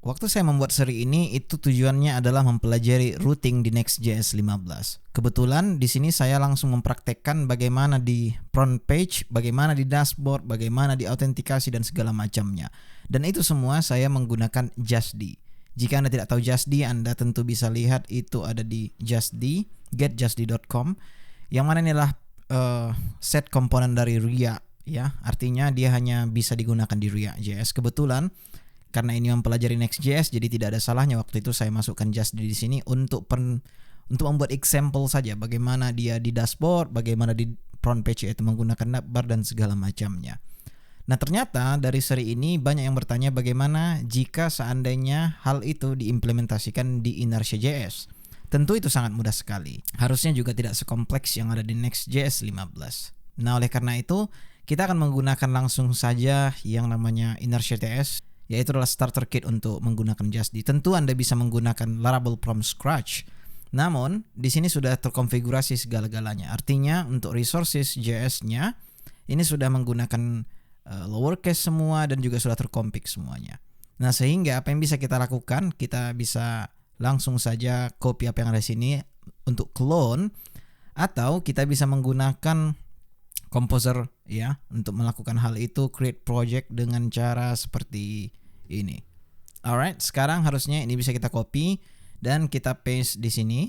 Waktu saya membuat seri ini itu tujuannya adalah mempelajari routing di Next.js 15. Kebetulan di sini saya langsung mempraktekkan bagaimana di front page, bagaimana di dashboard, bagaimana di autentikasi dan segala macamnya. Dan itu semua saya menggunakan JustD. Jika Anda tidak tahu JustD, Anda tentu bisa lihat itu ada di JustD, getjustd.com, yang mana ini adalah set komponen dari React, ya. Artinya dia hanya bisa digunakan di React.js. Kebetulan karena ini mempelajari Next.js, jadi tidak ada salahnya waktu itu saya masukkan JustD di sini untuk membuat example saja bagaimana dia di dashboard, bagaimana di front page yaitu menggunakan navbar dan segala macamnya. Nah, ternyata dari seri ini banyak yang bertanya bagaimana jika seandainya hal itu diimplementasikan di Inertia.js. Tentu itu sangat mudah sekali. Harusnya juga tidak sekompleks yang ada di Next.js 15. Nah, oleh karena itu kita akan menggunakan langsung saja yang namanya Inertia.js, yaitu adalah starter kit untuk menggunakan JustD. Tentu Anda bisa menggunakan Laravel from scratch. Namun, di sini sudah terkonfigurasi segala-galanya. Artinya, untuk resources JS-nya ini sudah menggunakan lowercase semua dan juga sudah terkonfig semuanya. Nah, sehingga apa yang bisa kita lakukan? Kita bisa langsung saja copy apa yang ada di sini untuk clone, atau kita bisa menggunakan Composer ya untuk melakukan hal itu, create project dengan cara seperti ini. Alright, sekarang harusnya ini bisa kita copy dan kita paste di sini.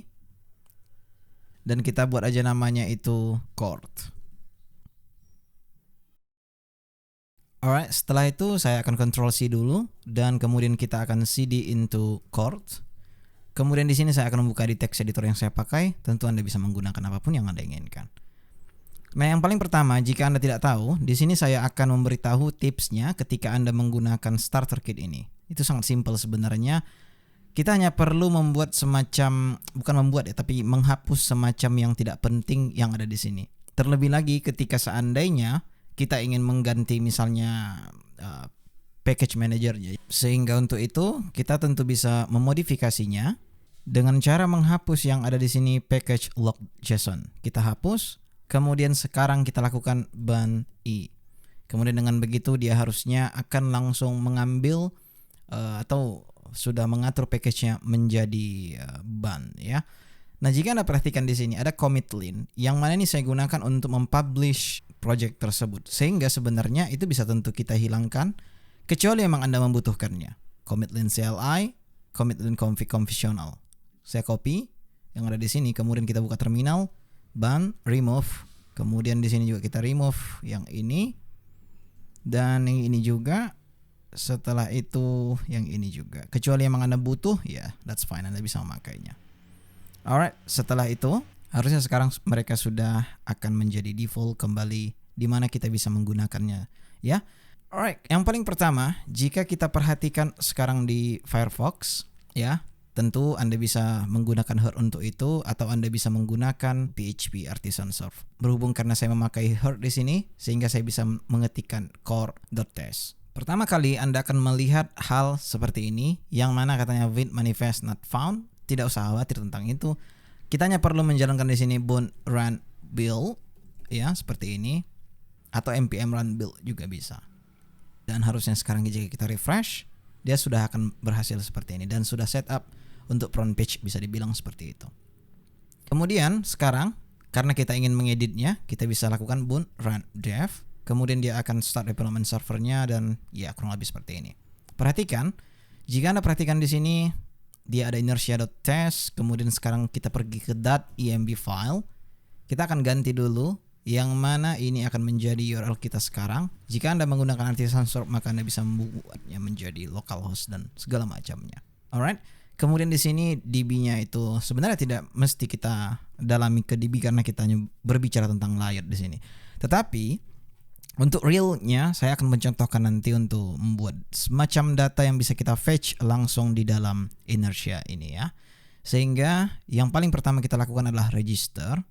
Dan kita buat aja namanya itu chord. Alright, setelah itu saya akan Ctrl C dulu dan kemudian kita akan cd into chord. Kemudian di sini saya akan membuka di text editor yang saya pakai. Tentu Anda bisa menggunakan apapun yang Anda inginkan. Nah, yang paling pertama, jika Anda tidak tahu, di sini saya akan memberitahu tipsnya ketika Anda menggunakan starter kit ini. Itu sangat simpel sebenarnya. Kita hanya perlu membuat semacam, bukan membuat ya, tapi menghapus semacam yang tidak penting yang ada di sini. Terlebih lagi ketika seandainya kita ingin mengganti misalnya package manager-nya. Sehingga untuk itu kita tentu bisa memodifikasinya dengan cara menghapus yang ada di sini package log.json. Kita hapus. Kemudian sekarang kita lakukan ban i. Kemudian dengan begitu dia harusnya akan langsung mengambil atau sudah mengatur package-nya menjadi ban ya. Nah, jika Anda perhatikan di sini ada commit line yang mana ini saya gunakan untuk mempublish project tersebut. Sehingga sebenarnya itu bisa tentu kita hilangkan kecuali memang Anda membutuhkannya. Commit line CLI, commit line config conditional. Saya copy yang ada di sini, kemudian kita buka terminal. Ban, remove, kemudian di sini juga kita remove yang ini dan yang ini juga. Setelah itu yang ini juga. Kecuali memang Anda butuh, ya that's fine, Anda bisa memakainya. Alright, setelah itu harusnya sekarang mereka sudah akan menjadi default kembali di mana kita bisa menggunakannya, ya. Alright, yang paling pertama jika kita perhatikan sekarang di Firefox, ya. Tentu Anda bisa menggunakan Heart untuk itu atau Anda bisa menggunakan PHP Artisan Serve. Berhubung karena saya memakai Heart di sini sehingga saya bisa mengetikkan core.test. Pertama kali Anda akan melihat hal seperti ini yang mana katanya with manifest not found. Tidak usah khawatir tentang itu. Kita hanya perlu menjalankan di sini boon run build ya seperti ini atau npm run build juga bisa. Dan harusnya sekarang jika kita refresh dia sudah akan berhasil seperti ini dan sudah setup untuk front page bisa dibilang seperti itu. Kemudian sekarang karena kita ingin mengeditnya, kita bisa lakukan boon run dev. Kemudian dia akan start development servernya dan ya kurang lebih seperti ini. Perhatikan, jika Anda perhatikan di sini dia ada inertia.test, kemudian sekarang kita pergi ke .env file. Kita akan ganti dulu yang mana ini akan menjadi URL kita sekarang. Jika Anda menggunakan Artisan Serve maka Anda bisa membuatnya menjadi localhost dan segala macamnya. Alright. Kemudian di sini DB-nya itu sebenarnya tidak mesti kita dalami ke DB karena kita hanya berbicara tentang layer di sini. Tetapi untuk real-nya saya akan mencontohkan nanti untuk membuat semacam data yang bisa kita fetch langsung di dalam Inertia ini ya. Sehingga yang paling pertama kita lakukan adalah register.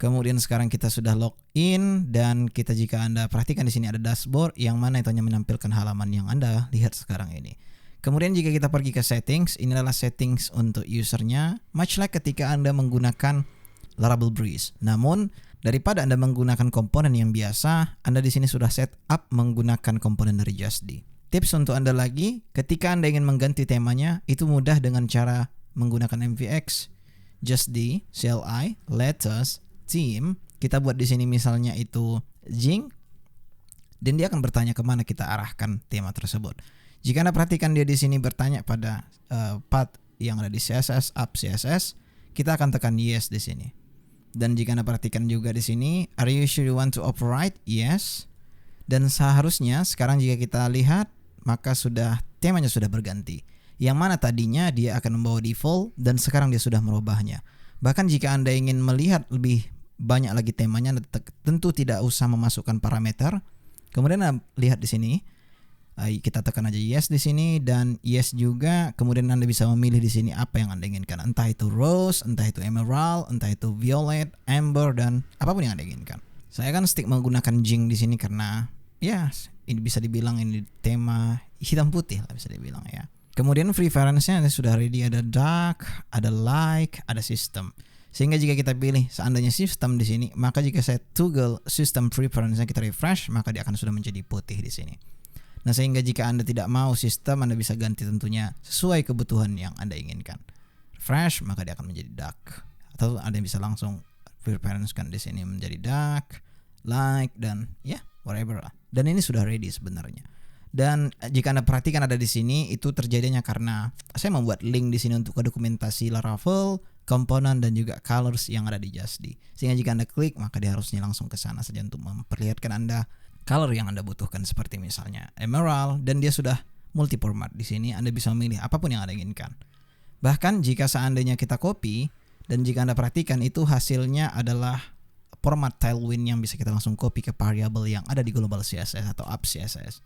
Kemudian sekarang kita sudah login dan kita jika Anda perhatikan di sini ada dashboard yang mana itu hanya menampilkan halaman yang Anda lihat sekarang ini. Kemudian jika kita pergi ke settings, ini adalah settings untuk usernya, much like ketika Anda menggunakan Laravel Breeze. Namun daripada Anda menggunakan komponen yang biasa, Anda di sini sudah set up menggunakan komponen dari JustD. Tips untuk Anda lagi, ketika Anda ingin mengganti temanya, itu mudah dengan cara menggunakan MVX. Just di CLI, letters, theme, kita buat di sini misalnya itu Jing, dan dia akan bertanya kemana kita arahkan tema tersebut. Jika Anda perhatikan dia di sini bertanya pada path yang ada di CSS, up CSS, kita akan tekan yes di sini. Dan jika Anda perhatikan juga di sini, are you sure you want to override? Yes. Dan seharusnya sekarang jika kita lihat, maka temanya sudah berganti. Yang mana tadinya dia akan membawa default dan sekarang dia sudah merubahnya. Bahkan jika Anda ingin melihat lebih banyak lagi temanya, tentu tidak usah memasukkan parameter. Kemudian Anda lihat di sini, kita tekan aja yes di sini dan yes juga. Kemudian Anda bisa memilih di sini apa yang Anda inginkan. Entah itu rose, entah itu emerald, entah itu violet, amber, dan apapun yang Anda inginkan. Saya akan stick menggunakan Jing di sini karena ya ini bisa dibilang ini tema hitam putih lah bisa dibilang ya. Kemudian preference-nya sudah ready, ada dark, ada light, ada system. Sehingga jika kita pilih seandainya system di sini, maka jika saya toggle system preference-nya kita refresh, maka dia akan sudah menjadi putih di sini. Nah, sehingga jika Anda tidak mau sistem, Anda bisa ganti tentunya sesuai kebutuhan yang Anda inginkan. Refresh, maka dia akan menjadi dark. Atau Anda bisa langsung preference-kan di sini menjadi dark, light, dan ya, whatever lah. Dan ini sudah ready sebenarnya. Dan jika Anda perhatikan ada di sini, itu terjadinya karena saya membuat link di sini untuk ke dokumentasi Laravel, komponen, dan juga colors yang ada di Justd. Sehingga jika Anda klik, maka dia harusnya langsung ke sana saja untuk memperlihatkan Anda color yang Anda butuhkan, seperti misalnya emerald, dan dia sudah multi format di sini. Anda bisa memilih apapun yang Anda inginkan. Bahkan jika seandainya kita copy, dan jika Anda perhatikan itu hasilnya adalah format Tailwind yang bisa kita langsung copy ke variable yang ada di global CSS atau up CSS.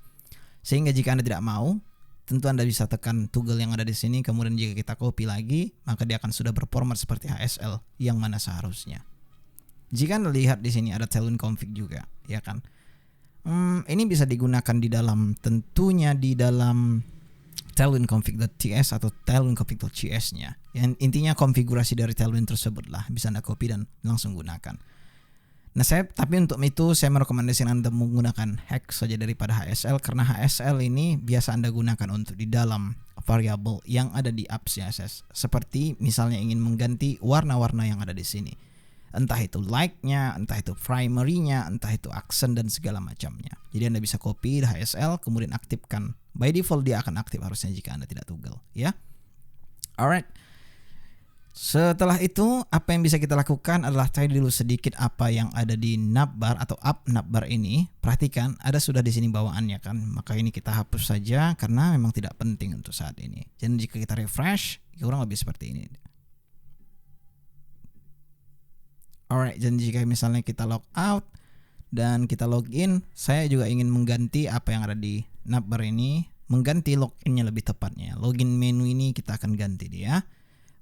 Sehingga jika Anda tidak mau, tentu Anda bisa tekan toggle yang ada di sini. Kemudian jika kita copy lagi, maka dia akan sudah berformat seperti HSL yang mana seharusnya. Jika Anda lihat di sini ada Tailwind config juga, ya kan? Ini bisa digunakan di dalam tentunya di dalam Tailwind config.ts atau Tailwind config.cs-nya. Yang intinya konfigurasi dari Tailwind tersebut lah bisa Anda copy dan langsung gunakan. Nah, tapi untuk itu saya merekomendasikan Anda menggunakan hex saja daripada HSL, karena HSL ini biasa Anda gunakan untuk di dalam variable yang ada di app CSS. Seperti misalnya ingin mengganti warna-warna yang ada di sini. Entah itu like-nya, entah itu primary-nya, entah itu accent dan segala macamnya. Jadi Anda bisa copy HSL kemudian aktifkan. By default dia akan aktif harusnya jika Anda tidak toggle, ya. Alright. Setelah itu, apa yang bisa kita lakukan adalah cari dulu sedikit apa yang ada di navbar atau up navbar ini. Perhatikan, ada sudah di sini bawaannya kan. Maka ini kita hapus saja karena memang tidak penting untuk saat ini. Jadi jika kita refresh, kurang lebih seperti ini. Alright, dan jika misalnya kita log out dan kita login, saya juga ingin mengganti apa yang ada di navbar ini. Mengganti login-nya lebih tepatnya. Login menu ini kita akan ganti dia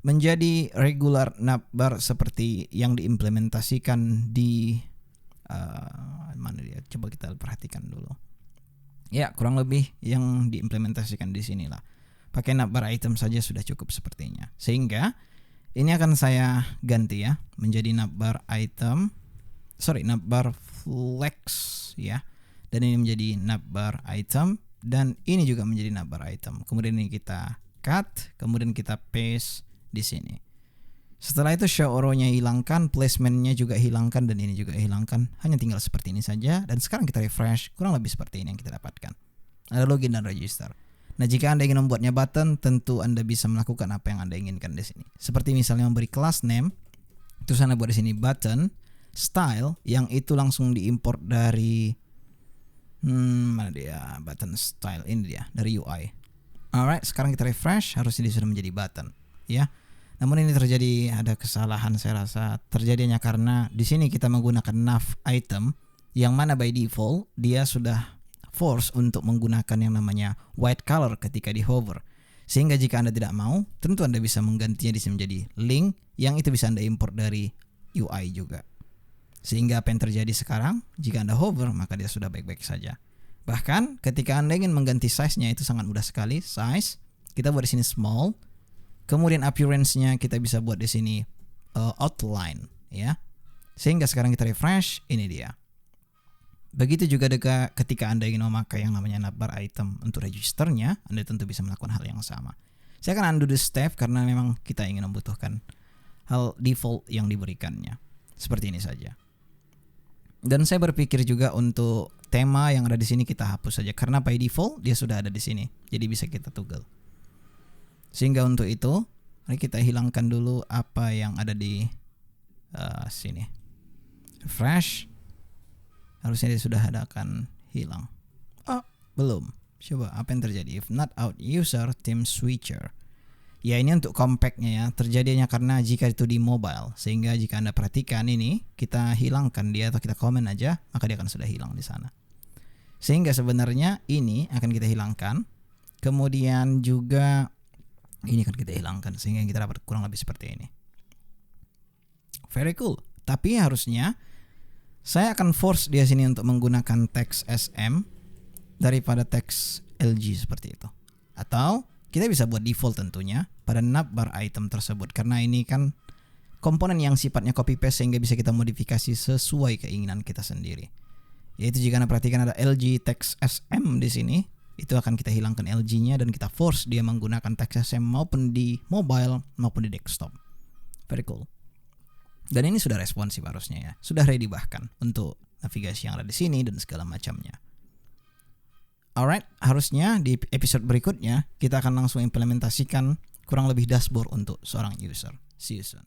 menjadi regular navbar seperti yang diimplementasikan di mana dia? Coba kita perhatikan dulu. Ya, kurang lebih yang diimplementasikan di sini lah. Pakai navbar item saja sudah cukup sepertinya. Sehingga ini akan saya ganti ya menjadi navbar item. Navbar flex ya. Dan ini menjadi navbar item dan ini juga menjadi navbar item. Kemudian ini kita cut, kemudian kita paste di sini. Setelah itu show arrow-nya hilangkan, placement-nya juga hilangkan, dan ini juga hilangkan. Hanya tinggal seperti ini saja. Dan sekarang kita refresh, kurang lebih seperti ini yang kita dapatkan. Ada login dan register. Nah, jika Anda ingin membuatnya button, tentu Anda bisa melakukan apa yang Anda inginkan di sini. Seperti misalnya memberi class name, terus Anda buat di sini button style, yang itu langsung diimport dari mana dia? Button style ini dia dari UI. Alright, sekarang kita refresh, harusnya dia sudah menjadi button, ya. Namun ini terjadi ada kesalahan, saya rasa terjadinya karena di sini kita menggunakan nav item yang mana by default dia sudah force untuk menggunakan yang namanya white color ketika di hover. Sehingga jika Anda tidak mau, tentu Anda bisa menggantinya di sini menjadi link yang itu bisa Anda import dari UI juga. Sehingga apa yang terjadi sekarang, jika Anda hover maka dia sudah baik-baik saja. Bahkan ketika Anda ingin mengganti size-nya itu sangat mudah sekali. Size kita buat di sini small. Kemudian appearance-nya kita bisa buat di sini outline, ya. Sehingga sekarang kita refresh, ini dia. Begitu juga ketika Anda ingin memakai yang namanya navbar item untuk registernya, Anda tentu bisa melakukan hal yang sama. Saya akan undo the step karena memang kita ingin membutuhkan hal default yang diberikannya. Seperti ini saja. Dan saya berpikir juga untuk tema yang ada di sini kita hapus saja karena by default dia sudah ada di sini. Jadi bisa kita toggle. Sehingga untuk itu, mari kita hilangkan dulu apa yang ada di sini. Refresh. Harusnya dia sudah ada akan hilang. Oh, belum. Coba apa yang terjadi? If not out user team switcher. Ya ini untuk compactnya ya. Terjadinya karena jika itu di mobile. Sehingga jika Anda perhatikan ini, kita hilangkan dia atau kita komen aja, maka dia akan sudah hilang di sana. Sehingga sebenarnya ini akan kita hilangkan. Kemudian juga ini akan kita hilangkan sehingga kita dapat kurang lebih seperti ini. Very cool. Tapi harusnya saya akan force dia sini untuk menggunakan teks SM daripada teks LG seperti itu. Atau kita bisa buat default tentunya pada navbar item tersebut karena ini kan komponen yang sifatnya copy paste sehingga bisa kita modifikasi sesuai keinginan kita sendiri. Yaitu jika Anda perhatikan ada LG teks SM di sini, itu akan kita hilangkan LG-nya dan kita force dia menggunakan teks SM maupun di mobile maupun di desktop. Very cool. Dan ini sudah responsif harusnya ya. Sudah ready bahkan untuk navigasi yang ada di sini dan segala macamnya. Alright, harusnya di episode berikutnya kita akan langsung implementasikan kurang lebih dashboard untuk seorang user. See you soon.